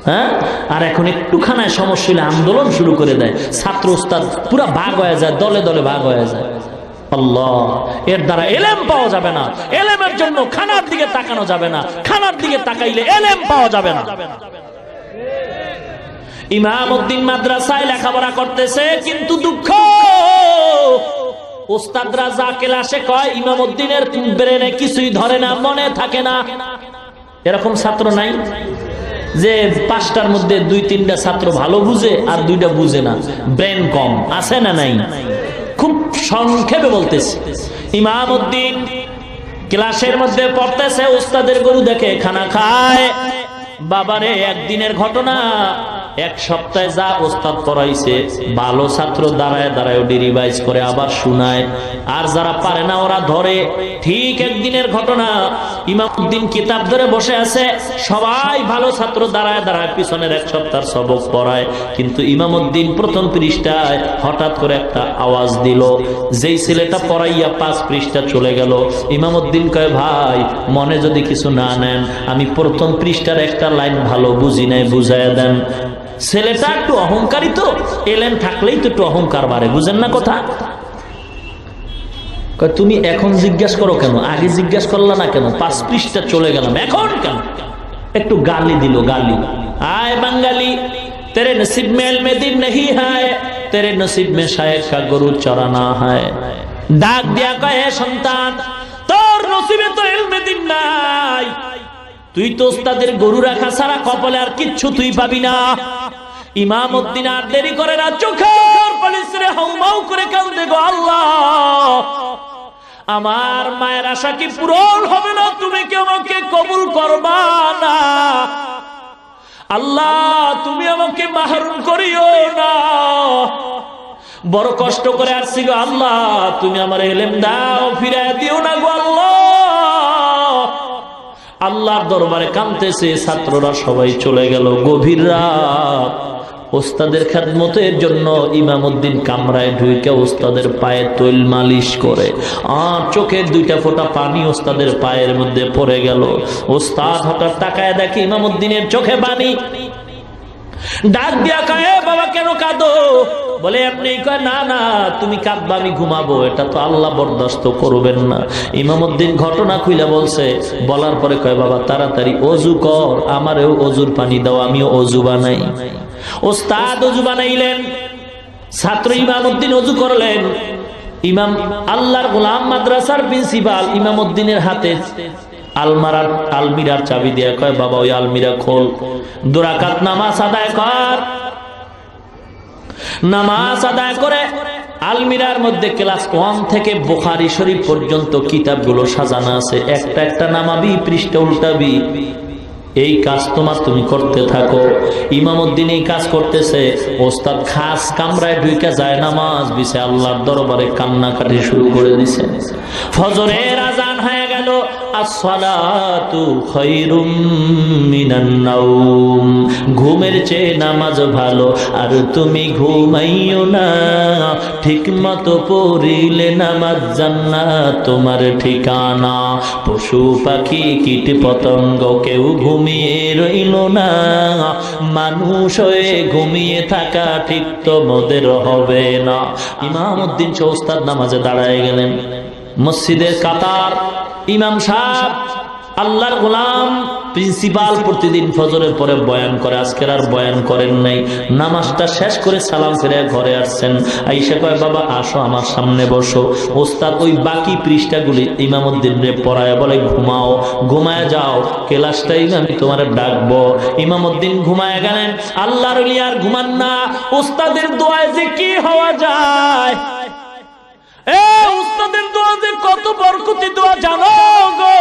হ্যাঁ, আর এখন একটু খানায় সমস্যা হলে আন্দোলন শুরু করে দেয়, ছাত্র ওস্তাদ পুরা ভাগ হয়ে যায়, দলে দলে ভাগ হয়ে যায়। আল্লাহ, এর দ্বারা এলেম পাওয়া যাবে না। এলেমের জন্য খানার দিকে তাকানো যাবে না, খানার দিকে তাকাইলে এলেম পাওয়া যাবে না। ইমামউদ্দিন মাদ্রাসায় লেখাপড়া করতেছে, কিন্তু দুঃখ ওস্তাদরা যা ক্লাসে কয় ইমামউদ্দিনের ব্রেনে কিছুই ধরে না, মনে থাকে না। এরকম ছাত্র নাই যে 5টার মধ্যে 2-3টা ছাত্র ভালো বুঝে আর 2টা বুঝে না? ব্রেন কম আছে না নাই? খুব সংক্ষেপে বলতেছি, ইমামউদ্দিন ক্লাসের মধ্যে পড়তেছে, ওস্তাদের গরু দেখে খানা খায়। বাবারে, একদিনের ঘটনা, এক সপ্তাহে যা ওস্তাদ পড়াইছে ভালো ছাত্র দাঁড়ায় দাঁড়ায় রিভাইজ করে আবার শুনায়, আর যারা পারে না ওরা ধরে। ঠিক একদিনের ঘটনা, ইমামউদ্দিন কিতাব ধরে বসে আছে, সবাই ভালো ছাত্র দাঁড়ায় দাঁড়ায় পিছনের এক সপ্তাহ সবক পড়ায়, কিন্তু ইমামউদ্দিন প্রথম পৃষ্ঠায় হঠাৎ করে একটা আওয়াজ দিল। যেই ছেলেটা পড়াইয়া 5 পৃষ্ঠা চলে গেল, ইমামউদ্দিন কয়, ভাই মনে যদি কিছু না নেন, আমি প্রথম পৃষ্ঠার একটা লাইন ভালো বুঝি নাই, বুঝাইয়া দেন। ছেলেটা একটু অহংকারী, তো এলেন থাকলেই তো একটু অহংকার বাড়ে, বুঝেন না কথা? তুমি এখন জিজ্ঞাসা করো কেন, আগে জিজ্ঞাসা করলা না কেন? 5 পৃষ্ঠা চলে গেলাম, এখন কেন? একটু গালি দিল, গালি। আয় বাঙালি, तेरे नसीब में इल्म दीन नहीं है, तेरे नसीब में शायद का गरु चराना है। डाक दिया कहे সন্তান, তোর নসিবে তো ইলমে দিন নাই, তুই তো ওস্তাদের গরু রাখা ছাড়া কপালে আর কিচ্ছু তুই পাবি না। ইমামউদ্দিন আর দেরি করে না, চোখের পানি ছেড়ে হাউমাউ করে কাঁদে, গো আল্লাহ, আমার মায়ের আশা কি পূরণ হবে না? তুমি কি আমাকে কবুল করবা না? আল্লাহ, তুমি আমাকে মাহরুম করিও না। বড় কষ্ট করে আসছি গো আল্লাহ, তুমি আমার ইলম দাও, ফিরায় দিও না গো আল্লাহ। আল্লাহর দরবারে কাঁদতেছে, ছাত্ররা সবাই চলে গেল। গভীর রাত, ওস্তাদের খেদমতের জন্য ইমামউদ্দিন কামরায় ঢুকে ওস্তাদের পায়ে তৈল মালিশ করে, আর চোখের 2টা ফোঁটা পানি ওস্তাদের পায়ের মধ্যে পড়ে গেল। ওস্তাদ হঠাৎ তাকায় দেখে ইমামউদ্দিনের চোখে পানি। ডাক দিয়া কয়, বাবা কেন কাঁদো? বলে আপনি কয়, না না তুমি কাঁদবা, আমি ঘুমাবো, এটা তো আল্লাহ বরদাস্ত করবেন না। ইমামউদ্দিন ঘটনা খুইলা বলছে, বলার পরে কয়, বাবা তাড়াতাড়ি অজু কর, আমারও অজুর পানি দাও, আমিও অজু বানাই। ওস্তাদ অজু বানাইলেন, ছাত্র ইমামউদ্দিন অজু করলেন। ইমাম আল্লাহর গোলাম মাদ্রাসার প্রিন্সিপাল ইমামউদ্দিনের হাতে আলমিরার চাবি দিয়ে কয়, বাবা ওই আলমিরা খোল, 2 রাকাত নামাজ আদায় কর। নামাজ আদায় করে আলমিরার মধ্যে ক্লাস 1 থেকে বুখারী শরীফ পর্যন্ত কিতাবগুলো সাজানো আছে, একটা একটা নামাবি, পৃষ্ঠা উল্টাবি, এই কাজ তুমি করতে থাকো। ইমামউদ্দিন এই কাজ করতেছে, ওস্তাদ খাস কামরায় ঢুকে যায়, নামাজ বিছে আল্লাহর দরবারে কান্নাকাটি শুরু করে দিছে। ফজরের আজান হয়ে গেল, আসসালাতু খায়রুম মিনান নাওম, ঘুমের চেয়ে নামাজ ভালো, আর তুমি ঘুমাইও না, ঠিক মতো পড়িলে নামাজ জান্নাত তোমার ঠিকানা। পশু পাখি কীট পতঙ্গ কেউ ঘুমিয়ে রইল না, মানুষ হয়ে ঘুমিয়ে থাকা ঠিক তোমাদের হবে না। ইমামউদ্দিন ওস্তাদ নামাজে দাঁড়ায় গেলেন। মসজিদের কাতার, ইমাম সাহেব আল্লাহর গোলাম প্রিন্সিপাল প্রতিদিন ফজরের পরে বয়ান করে, আজকের আর বয়ান করেন নাই। নামাজটা শেষ করে সালাম ফিরে ঘরে আসছেন। আইসা কয়, বাবা আসো আমার সামনে বসো। ওস্তাদ ওই বাকি পৃষ্ঠাগুলি ইমামউদ্দিনরে পড়ায় বলে, ঘুমাও, ঘুমায় যাও, ক্লাসটাই আমি তোমার ডাকবো। ইমামউদ্দিন ঘুমায় গেলেন। আল্লাহর ওলি আর ঘুমান না। ওস্তাদের দোয়ায় যে কি হওয়া যায়, উস্তাদের দোয়া যে কত বরকতি দোয়া জানো গো?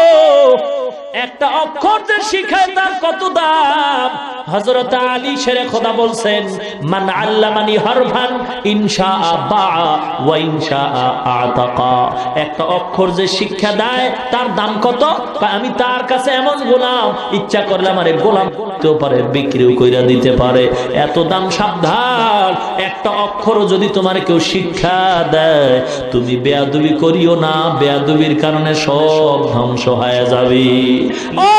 একটা অক্ষর যে শিখায় তার কত দাম। হযরত আলী শেরে খোদা বলছেন, মান আল্লামানি হরফান ইনশাআ বাআ ওয়া ইনশাআ আতাকা। একটা অক্ষর যে শিক্ষা দেয় তার দাম কত? আমি তার কাছে এমন গোলাম, ইচ্ছা করলে আমারে গোলাম করতে পারে, বিক্রিও কইরা দিতে পারে, এত দাম। সাবধান, একটা অক্ষর যদি তোমার কেউ শিক্ষা দেয়, তুমি বেয়াদবি করিও না, বেয়াদবির কারণে সব ধ্বংস হয়ে যাবে। ও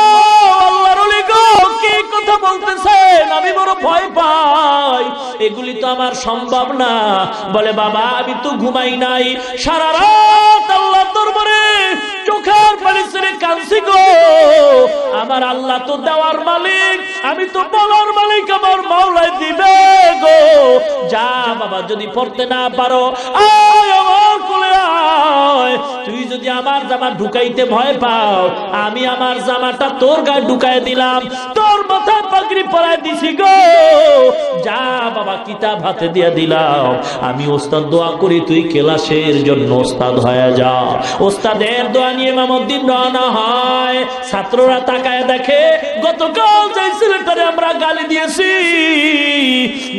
আল্লাহর ওলি গো, কি কথা বলতেছেন? আমি বড় ভয় পাই, এগুলি তো আমার সম্ভব না। বলে, বাবা আমি তো ঘুমাই নাই, সারা রাত আল্লাহর দরবারে চোখের পানি ছেড়ে কাঁদছি গো। আমার আল্লাহ তো দেওয়ার মালিক, আমি তো বলার মালিক, আমার মাওলাই দিবে গো। যা বাবা, যদি পড়তে না পারো আয় আমার কোলে আয়। তুই যদি আমার জামা ঢুকাইতে ভয় পাও, আমি আমার জামাটা তোর গায়ে ঢুকাই দিলাম, তোর মাথায় পাগড়ি পরায় দিছি গো, যা বাবা কিতাব হাতে দিয়ে দিলাম, আমি ওস্তাদ দোয়া করি তুই ক্লাসের জন্য ওস্তাদ হয়ে যা। ওস্তাদের দোয়া নিয়ে ইমামউদ্দিন রওনা হয়। ছাত্ররা তাকায় দেখে গতকাল যে ছেলেটারে আমরা গালি দিয়েছি,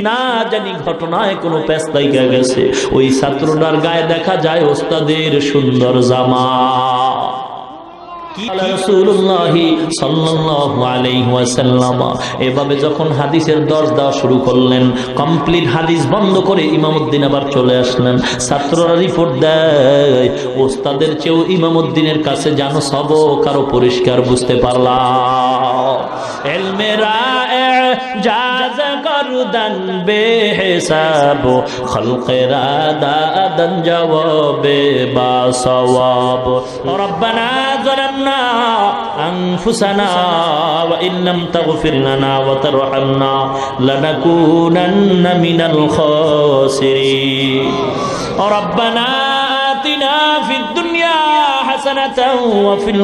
না জানি ঘটনায় কোনো পেস্তাই গেছে, ওই ছাত্রটার গায়ে দেখা যায় ওস্তাদের সুন্দর জামা। এভাবে যখন হাদিসের দর্শ দেওয়া শুরু করলেন, কমপ্লিট হাদিস বন্ধ করে ইমামউদ্দিন আবার চলে আসলেন। ছাত্ররা রিপোর্ট দেয় ওস্তাদের চেয়েও ইমামউদ্দিনের কাছে জানো সবক আরো পরিষ্কার বুঝতে পারলাম। এলমেরা জাজ করদান বেহিসাব, খলকেরা দাদান জওয়াবে বা সওয়াব। রব্বানা যালামনা আনফুসানা ওয়া ইল্লাম তাগফির লানা ওয়া তারহামনা লানাকুনান্না মিনাল খাসিরিন। রব্বানা আতিনা ফিদ দুনিয়া হাসানাতাও ওয়া ফিল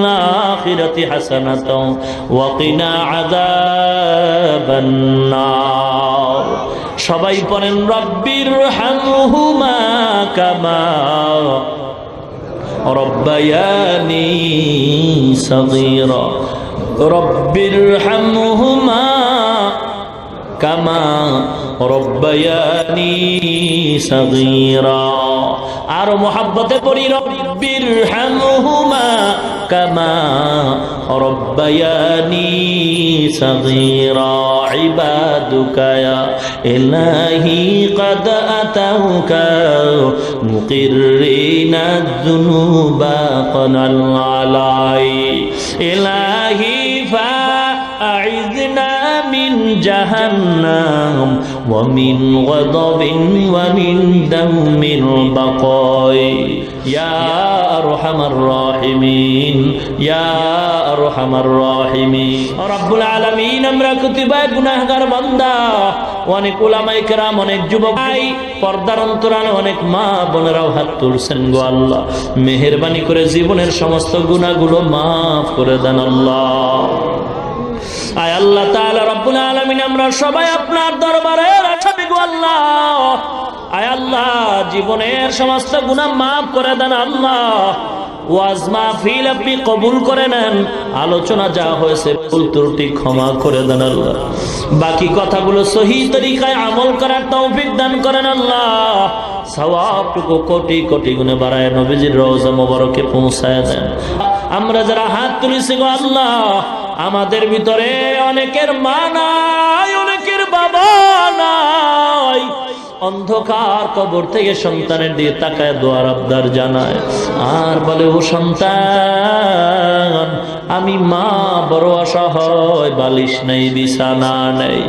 আখিরাতি হাসানাতাও ওয়া কিনা আযাবান নার। সবাই পড়েন রব্বির হামহুমা কামা রব্বায়ানি সগীরা। রব্বির হামহুমা কামা রব্বায়ানি সগীরা। আর মোহাব্বতে পড়ি রব্বির হামহুমা কামা রব্বায়ানি সগীরা। ইবাদুকা ইয়া ইলাহি কদ আতাউকা মুকিররিনা যুনুবা কনাল আলাই। ইলাহি ফাআইযনা মিন জাহান্নাম ওয়া মিন গাদাবিন ওয়া মিন দামিল বাকাই। ইয়া আরহামার রাহিমিন, ইয়া আরহামার রাহিমিন। রব্বুল আলামিন, আমরা কতিপয় গুনাহগার বান্দা, অনেক উলামায়ে কেরাম, অনেক যুবক ভাই, পর্দার অন্তরালে অনেক মা বোনেরাও হাত তুলছেন গো আল্লাহ। মেহেরবানি করে জীবনের সমস্ত গুনাহগুলো মাফ করে দেন আল্লাহ। আয় আল্লাহ তাআলা রব্বুল আলামিন, আমরা সবাই আপনার দরবারে আসামি গো আল্লাহ। আয় আল্লাহ, জীবনের সমস্ত গুনাহ মাফ করে দেন আল্লাহ। ওয়াজ মাহফিল আপনি কবুল করে নেন, আলোচনা যা হয়েছে ভুল ত্রুটি ক্ষমা করে দেন আল্লাহ। বাকি কথাগুলো সহি তরিকায় আমল করার তৌফিক দান করেন আল্লাহ। সওয়াবটুকু কোটি কোটি গুণে বাড়ায় নবীজির রওজা মোবারকে পৌঁছায় দেন। আমরা যারা হাত তুলেছি গো আল্লাহ, আমাদের ভিতরে অনেকের মা নাই, অনেকের বাবা নাই, অন্ধকার কবর থেকে সন্তানের দিয়ে তাকায় দোয়ার আবদার জানায়, আর বলে ও সন্তান, আমি মা বড় অসহায়, বালিশ নেই, বিছানা নেই।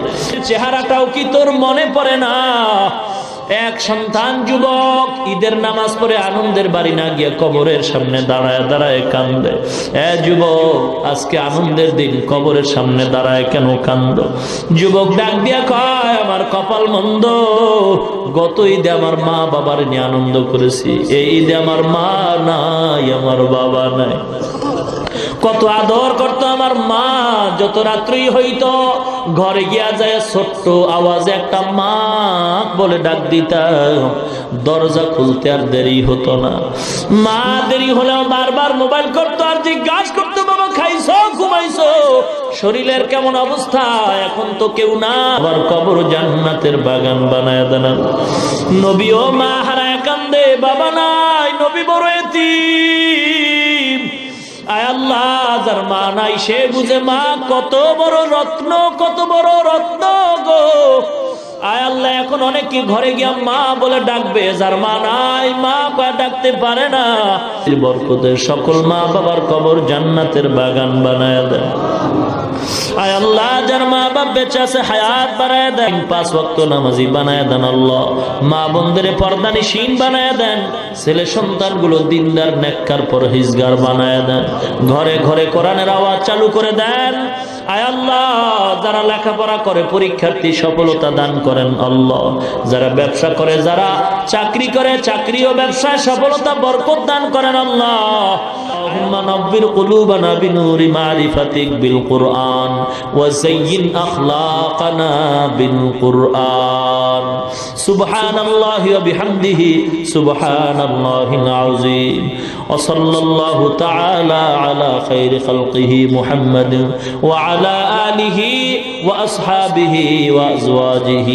চেহারাটাও কি তোর মনে পড়ে না? এক সন্তান যুবক ঈদের নামাজ পড়ে আনন্দের বাড়ি না গিয়ে কবরের সামনে দাঁড়ায় দাঁড়ায় কান্দে। যুবক, আজকে আনন্দের দিন, কবরের সামনে দাঁড়ায় কেন কান্দ? যুবক ডাক দিয়া কয়, আমার কপাল মন্দ, গত ঈদে আমার মা বাবার নিয়ে আনন্দ করেছি, এই ঈদে আমার মা নাই, আমার বাবা নাই। কত আদর করতো আমার মা, যত রাত্রি হইতো ঘরে গিয়া যায় ছোট্ট আওয়াজে একটা মা বলে ডাক দিতাম, দরজা খুলতে আর দেরি হতো না। মা দেরি হলেও বারবার মোবাইল করতো আর জিজ্ঞাসা করতো, বাবা খাইছো, ঘুমাইছো, শরীরের কেমন অবস্থা? এখন তো কেউ না, আবার কবর জান্নাতের বাগান বানায় দেন। নবীও মা হারায় কান্দে, বাবা নাই, নবী বড় এতিম। আয় আল্লাহ, যার মা নাই সে বুঝে মা কত বড় রত্ন, কত বড় রত্ন গো। আয় আল্লাহ, এখন অনেকে ঘরে গিয়া মা বলে ডাকবে, যার মা নাই মা ডাকতে পারে না। বরকতের সকল মা বাবার কবর জান্নাতের বাগান বানায় দেন। আয় আল্লাহ, যার মা বাপ বেঁচে আছে হায়াত বানায় দেন, 5 ওয়াক্ত নামাজি বানায় দেন আল্লাহ। মা বোনদের পর্দানিশীন বানায় দেন, ছেলে সন্তানগুলো দিনদার নেককার পরহেজগার বানায় দেন, ঘরে ঘরে কোরআনের আওয়াজ চালু করে দেন। আয় আল্লাহ, যারা লেখাপড়া করে পরীক্ষার্থী সফলতা দান করেন আল্লাহ। যারা ব্যবসা করে, যারা চাকরি করে, চাকরি ও ব্যবসায় সফলতা বরকত দান করেন আল্লাহ। نور قلوبنا بنور معرفتك بالقرآن وزين أخلاقنا بالقرآن سبحان الله وبحمده سبحان الله العظيم وصلى الله تعالى على خير خلقه محمد وعلى آله وأصحابه وأزواجه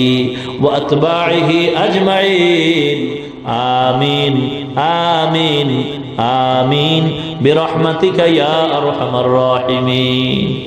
وأتباعه أجمعين آمين آمين آمين برحمتك يا أرحم الراحمين